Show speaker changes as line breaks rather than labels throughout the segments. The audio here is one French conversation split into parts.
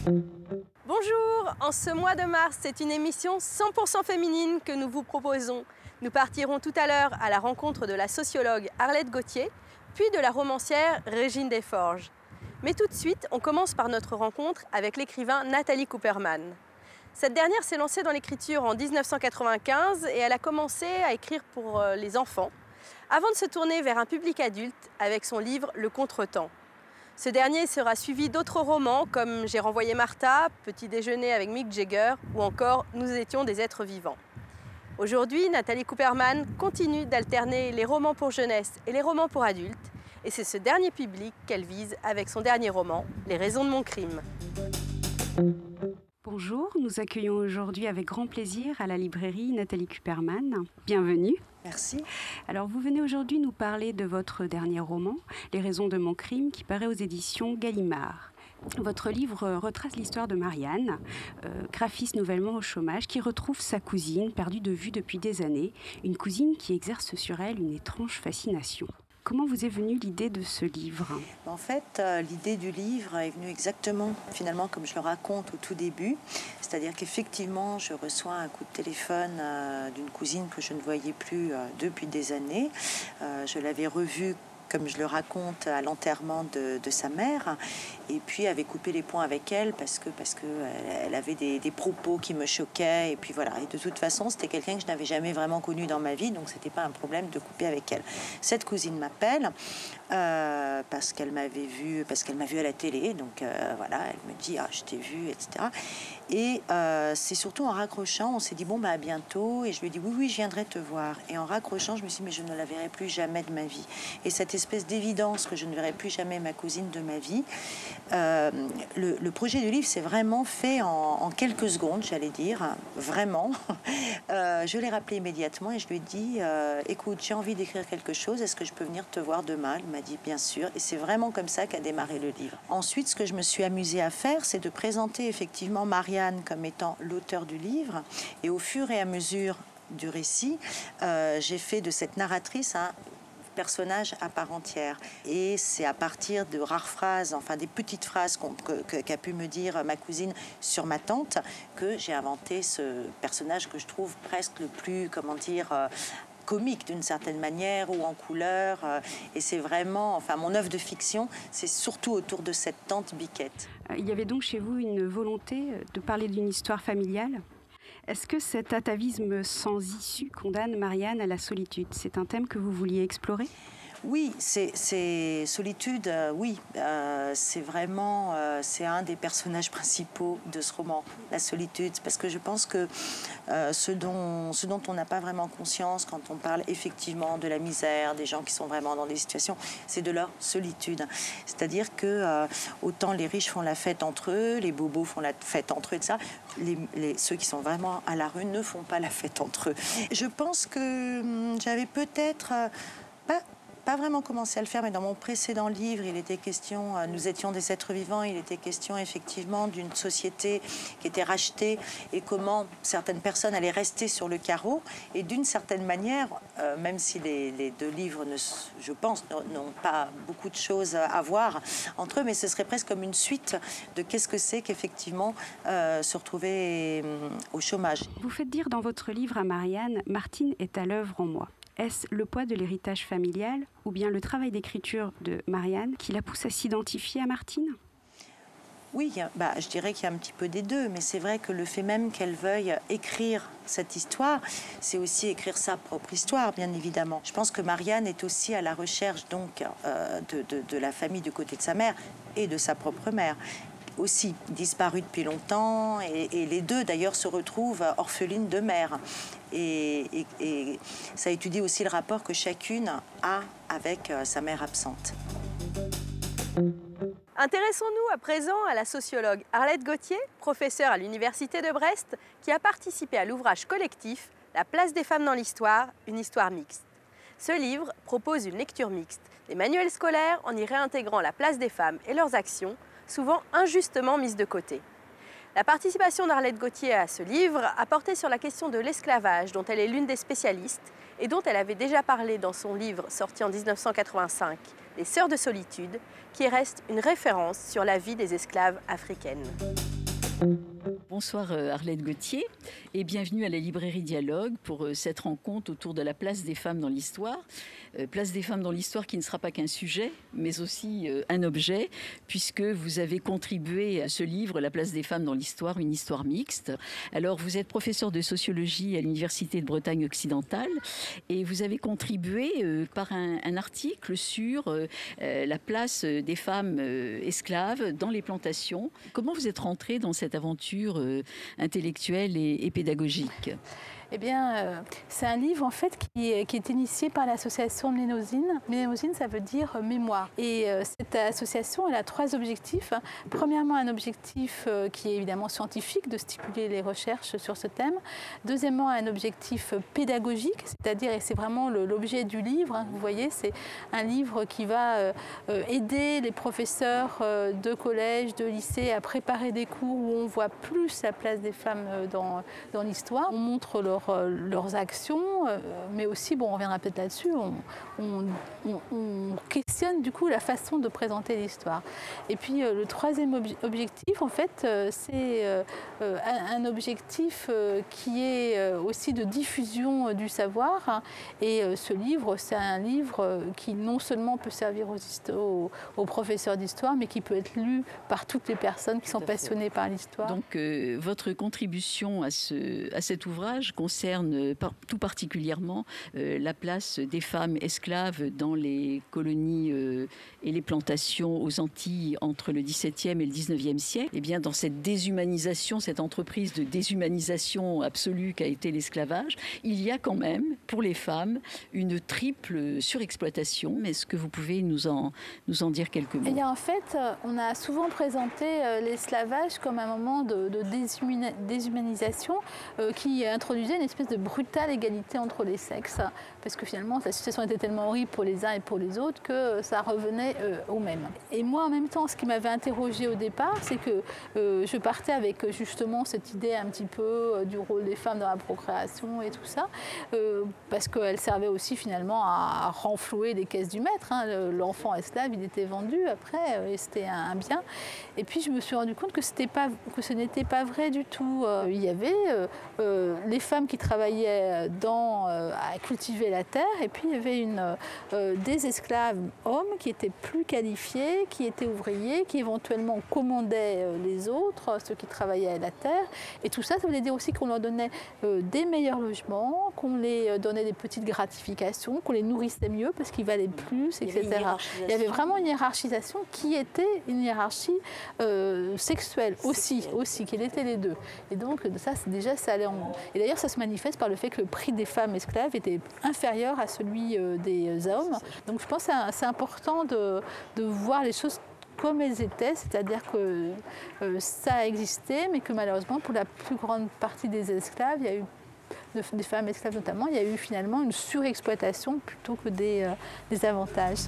Bonjour, en ce mois de mars, c'est une émission 100% féminine que nous vous proposons. Nous partirons tout à l'heure à la rencontre de la sociologue Arlette Gauthier, puis de la romancière Régine Desforges. Mais tout de suite, on commence par notre rencontre avec l'écrivain Nathalie Cooperman. Cette dernière s'est lancée dans l'écriture en 1995 et elle a commencé à écrire pour les enfants, avant de se tourner vers un public adulte avec son livre Le Contretemps. Ce dernier sera suivi d'autres romans comme J'ai renvoyé Martha, Petit déjeuner avec Mick Jagger ou encore Nous étions des êtres vivants. Aujourd'hui, Nathalie Cooperman continue d'alterner les romans pour jeunesse et les romans pour adultes. Et c'est ce dernier public qu'elle vise avec son dernier roman, Les raisons de mon crime.
Bonjour, nous accueillons aujourd'hui avec grand plaisir à la librairie Nathalie Cooperman. Bienvenue.
Merci.
Alors vous venez aujourd'hui nous parler de votre dernier roman, Les raisons de mon crime, qui paraît aux éditions Gallimard. Votre livre retrace l'histoire de Marianne, graphiste nouvellement au chômage, qui retrouve sa cousine, perdue de vue depuis des années, une cousine qui exerce sur elle une étrange fascination. Comment vous est venue l'idée de ce livre ?
En fait, l'idée du livre est venue exactement, finalement, comme je le raconte au tout début. C'est-à-dire qu'effectivement, je reçois un coup de téléphone d'une cousine que je ne voyais plus depuis des années. Je l'avais revue, comme je le raconte, à l'enterrement de sa mère, et puis avait coupé les ponts avec elle parce que elle avait des propos qui me choquaient, et puis voilà. Et de toute façon, c'était quelqu'un que je n'avais jamais vraiment connu dans ma vie, donc c'était pas un problème de couper avec elle. Cette cousine m'appelle parce qu'elle m'avait vue, à la télé, donc voilà, elle me dit je t'ai vue, etc. Et c'est surtout en raccrochant, on s'est dit bon à bientôt, et je lui ai dit oui, je viendrai te voir. Et en raccrochant, je me suis dit mais je ne la verrai plus jamais de ma vie. Et cette espèce d'évidence que je ne verrai plus jamais ma cousine de ma vie, le projet du livre s'est vraiment fait en quelques secondes, j'allais dire, vraiment. Je l'ai rappelé immédiatement et je lui ai dit écoute, j'ai envie d'écrire quelque chose, est-ce que je peux venir te voir demain? Elle m'a dit bien sûr, et c'est vraiment comme ça qu'a démarré le livre. Ensuite, ce que je me suis amusée à faire, c'est de présenter effectivement Marianne comme étant l'auteur du livre, et au fur et à mesure du récit, j'ai fait de cette narratrice un personnage à part entière. Et c'est à partir de rares phrases, enfin des petites phrases qu'a pu me dire ma cousine sur ma tante, que j'ai inventé ce personnage que je trouve presque le plus, comique d'une certaine manière, ou en couleur. Et c'est vraiment, mon œuvre de fiction, c'est surtout autour de cette tante Biquette.
Il y avait donc chez vous une volonté de parler d'une histoire familiale ? Est-ce que cet atavisme sans issue condamne Marianne à la solitude ? C'est un thème que vous vouliez explorer ?
Oui, c'est solitude, oui. C'est vraiment, c'est un des personnages principaux de ce roman, la solitude. Parce que je pense que ce dont on n'a pas vraiment conscience quand on parle effectivement de la misère, des gens qui sont vraiment dans des situations, c'est de leur solitude. C'est-à-dire que autant les riches font la fête entre eux, les bobos font la fête entre eux, et ça, ceux qui sont vraiment à la rue ne font pas la fête entre eux. Je pense que j'avais peut-être pas vraiment commencé à le faire, mais dans mon précédent livre, il était question, Nous étions des êtres vivants, il était question effectivement d'une société qui était rachetée et comment certaines personnes allaient rester sur le carreau. Et d'une certaine manière, même si les deux livres, je pense, n'ont pas beaucoup de choses à voir entre eux, mais ce serait presque comme une suite de qu'est-ce que c'est qu'effectivement se retrouver au chômage.
Vous faites dire dans votre livre à Marianne, Martine est à l'œuvre en moi. Est-ce le poids de l'héritage familial ou bien le travail d'écriture de Marianne qui la pousse à s'identifier à Martine ?
Oui, je dirais qu'il y a un petit peu des deux, mais c'est vrai que le fait même qu'elle veuille écrire cette histoire, c'est aussi écrire sa propre histoire, bien évidemment. Je pense que Marianne est aussi à la recherche donc de la famille du côté de sa mère et de sa propre mère, aussi disparue depuis longtemps, et les deux d'ailleurs se retrouvent orphelines de mère. Et ça étudie aussi le rapport que chacune a avec sa mère absente.
Intéressons-nous à présent à la sociologue Arlette Gauthier, professeure à l'Université de Brest, qui a participé à l'ouvrage collectif La place des femmes dans l'histoire, une histoire mixte. Ce livre propose une lecture mixte des manuels scolaires en y réintégrant la place des femmes et leurs actions, souvent injustement mises de côté. La participation d'Arlette Gauthier à ce livre a porté sur la question de l'esclavage, dont elle est l'une des spécialistes et dont elle avait déjà parlé dans son livre sorti en 1985, Les Sœurs de solitude, qui reste une référence sur la vie des esclaves africaines.
Bonsoir Arlette Gauthier et bienvenue à la librairie Dialogue pour cette rencontre autour de la place des femmes dans l'histoire. Place des femmes dans l'histoire qui ne sera pas qu'un sujet, mais aussi un objet, puisque vous avez contribué à ce livre, La place des femmes dans l'histoire, une histoire mixte. Alors vous êtes professeur de sociologie à l'Université de Bretagne occidentale et vous avez contribué par un article sur la place des femmes esclaves dans les plantations. Comment vous êtes rentrée dans cette aventure intellectuelle et pédagogique?
Eh bien, c'est un livre en fait qui est initié par l'association Mlénosine. Mlénosine, ça veut dire mémoire. Et cette association, elle a 3 objectifs. Premièrement, un objectif qui est évidemment scientifique, de stimuler les recherches sur ce thème. Deuxièmement, un objectif pédagogique, c'est-à-dire, et c'est vraiment l'objet du livre, hein, vous voyez, c'est un livre qui va aider les professeurs de collège, de lycée à préparer des cours où on voit plus la place des femmes dans l'histoire. On montre leurs actions, mais aussi, bon, on reviendra peut-être là-dessus, on questionne du coup la façon de présenter l'histoire. Et puis le troisième objectif, en fait, c'est un objectif qui est aussi de diffusion du savoir. Hein. Et ce livre, c'est un livre qui non seulement peut servir aux professeurs d'histoire, mais qui peut être lu par toutes les personnes qui sont passionnées par l'histoire.
Donc votre contribution à cet ouvrage concerne tout particulièrement la place des femmes esclaves dans les colonies et les plantations aux Antilles entre le XVIIe et le XIXe siècle. Et bien dans cette déshumanisation, cette entreprise de déshumanisation absolue qu'a été l'esclavage, il y a quand même pour les femmes une triple surexploitation. Est-ce que vous pouvez nous en dire quelques mots?
Eh bien, en fait, on a souvent présenté l'esclavage comme un moment de déshumanisation qui introduisait une espèce de brutale égalité entre les sexes, parce que finalement la situation était tellement horrible pour les uns et pour les autres que ça revenait au même. Et moi en même temps, ce qui m'avait interrogée au départ, c'est que je partais avec justement cette idée un petit peu du rôle des femmes dans la procréation et tout ça, parce qu'elle servait aussi finalement à renflouer les caisses du maître. Hein. L'enfant esclave, il était vendu après, et c'était un bien. Et puis je me suis rendu compte que ce n'était pas vrai du tout. Il y avait les femmes qui travaillaient à cultiver la terre, et puis il y avait des esclaves hommes qui étaient plus qualifiés, qui étaient ouvriers, qui éventuellement commandaient les autres, ceux qui travaillaient à la terre. Et tout ça, ça voulait dire aussi qu'on leur donnait des meilleurs logements, qu'on les donnait des petites gratifications, qu'on les nourrissait mieux parce qu'ils valaient plus, etc. Il y avait vraiment une hiérarchisation qui était une hiérarchie sexuelle aussi, qu'elle était les deux. Et donc ça, ça allait en... Et d'ailleurs, ça se manifeste par le fait que le prix des femmes esclaves était inférieur à celui des hommes. Donc je pense que c'est important de voir les choses comme elles étaient, c'est-à-dire que ça a existé, mais que malheureusement, pour la plus grande partie des esclaves, il y a eu, des femmes esclaves notamment, il y a eu finalement une surexploitation plutôt que des avantages.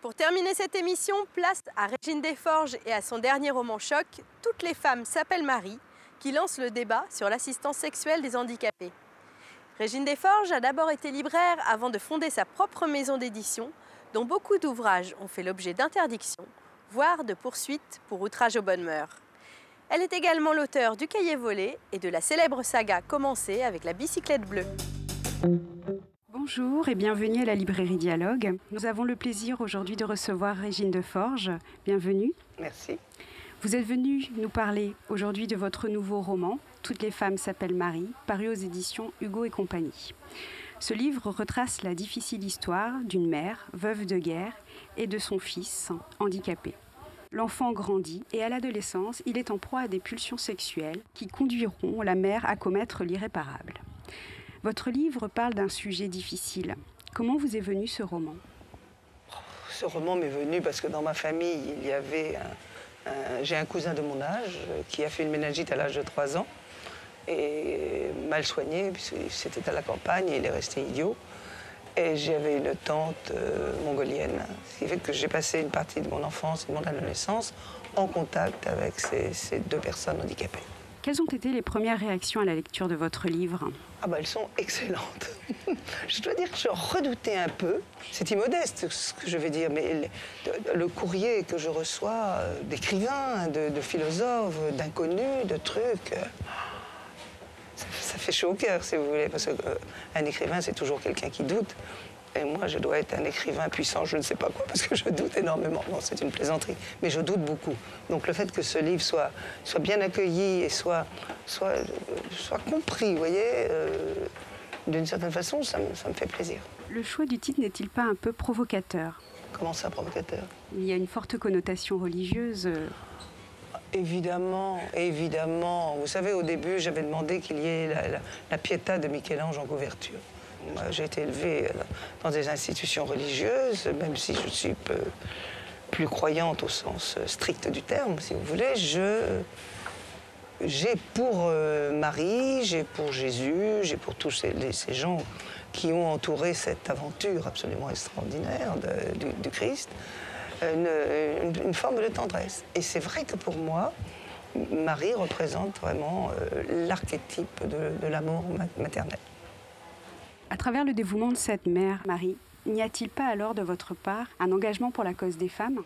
Pour terminer cette émission, place à Régine Desforges et à son dernier roman choc, Toutes les femmes s'appellent Marie, qui lance le débat sur l'assistance sexuelle des handicapés. Régine Desforges a d'abord été libraire avant de fonder sa propre maison d'édition, dont beaucoup d'ouvrages ont fait l'objet d'interdictions, voire de poursuites pour outrage aux bonnes mœurs. Elle est également l'auteure du Cahier volé et de la célèbre saga commencée avec la bicyclette bleue.
Bonjour et bienvenue à la librairie Dialogue. Nous avons le plaisir aujourd'hui de recevoir Régine Desforges. Bienvenue.
Merci.
Vous êtes venue nous parler aujourd'hui de votre nouveau roman, Toutes les femmes s'appellent Marie, paru aux éditions Hugo et compagnie. Ce livre retrace la difficile histoire d'une mère, veuve de guerre, et de son fils, handicapé. L'enfant grandit et à l'adolescence, il est en proie à des pulsions sexuelles qui conduiront la mère à commettre l'irréparable. Votre livre parle d'un sujet difficile. Comment vous est venu ce roman?
Ce roman m'est venu parce que dans ma famille, il y avait j'ai un cousin de mon âge qui a fait une méningite à l'âge de 3 ans et mal soigné, puisque c'était à la campagne et il est resté idiot. Et j'avais une tante mongolienne, ce qui fait que j'ai passé une partie de mon enfance et de mon adolescence en contact avec ces 2 personnes handicapées.
Quelles ont été les premières réactions à la lecture de votre livre?
Ah bah elles sont excellentes. Je dois dire que je redoutais un peu, c'est immodeste ce que je vais dire, mais le courrier que je reçois d'écrivains, de philosophes, d'inconnus, de trucs, ça fait chaud au cœur si vous voulez, parce qu'un écrivain c'est toujours quelqu'un qui doute. Et moi, je dois être un écrivain puissant, je ne sais pas quoi, parce que je doute énormément. Non, c'est une plaisanterie, mais je doute beaucoup. Donc le fait que ce livre soit bien accueilli et soit compris, vous voyez, d'une certaine façon, ça me fait plaisir.
Le choix du titre n'est-il pas un peu provocateur?
Comment ça, provocateur?
Il y a une forte connotation religieuse.
Évidemment, évidemment. Vous savez, au début, j'avais demandé qu'il y ait la Pietà de Michel-Ange en couverture. Moi, j'ai été élevée dans des institutions religieuses, même si je suis plus croyante au sens strict du terme, si vous voulez. J'ai pour Marie, j'ai pour Jésus, j'ai pour tous ces gens qui ont entouré cette aventure absolument extraordinaire du Christ, une forme de tendresse. Et c'est vrai que pour moi, Marie représente vraiment l'archétype de l'amour maternel.
À travers le dévouement de cette mère, Marie, n'y a-t-il pas alors de votre part un engagement pour la cause des femmes?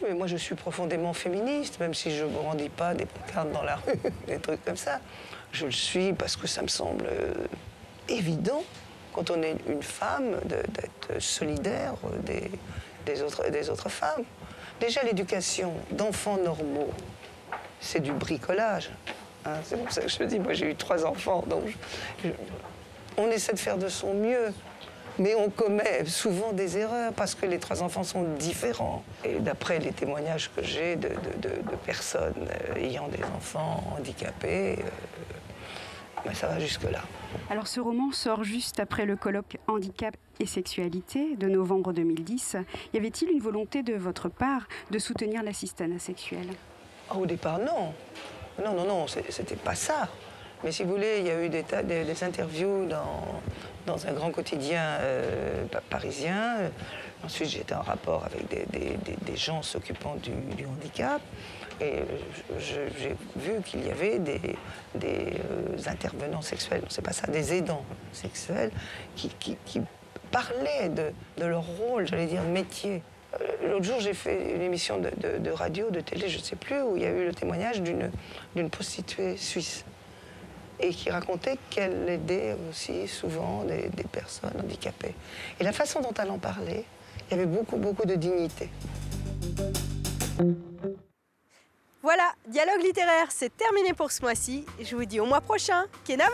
Mais moi, je suis profondément féministe, même si je ne brandis pas des pancartes dans la rue, des trucs comme ça. Je le suis parce que ça me semble évident, quand on est une femme, d'être solidaire des autres femmes. Déjà, l'éducation d'enfants normaux, c'est du bricolage. Hein, c'est pour ça que je dis, moi, j'ai eu 3 enfants, donc on essaie de faire de son mieux. Mais on commet souvent des erreurs parce que les 3 enfants sont différents. Et d'après les témoignages que j'ai de personnes ayant des enfants handicapés, ben ça va jusque-là.
Alors ce roman sort juste après le colloque Handicap et sexualité de novembre 2010. Y avait-il une volonté de votre part de soutenir l'assistanat sexuel?
Au départ, non. Non, c'était pas ça. Mais si vous voulez, il y a eu des interviews dans un grand quotidien parisien. Ensuite, j'étais en rapport avec des gens s'occupant du handicap. Et j'ai vu qu'il y avait des intervenants sexuels, c'est pas ça, des aidants sexuels qui parlaient de leur rôle, j'allais dire métier. L'autre jour, j'ai fait une émission de radio, de télé, je ne sais plus, où il y a eu le témoignage d'une prostituée suisse. Et qui racontait qu'elle aidait aussi souvent des personnes handicapées. Et la façon dont elle en parlait, il y avait beaucoup de dignité.
Voilà, Dialogue littéraire, c'est terminé pour ce mois-ci. Je vous dis au mois prochain. Kenavo!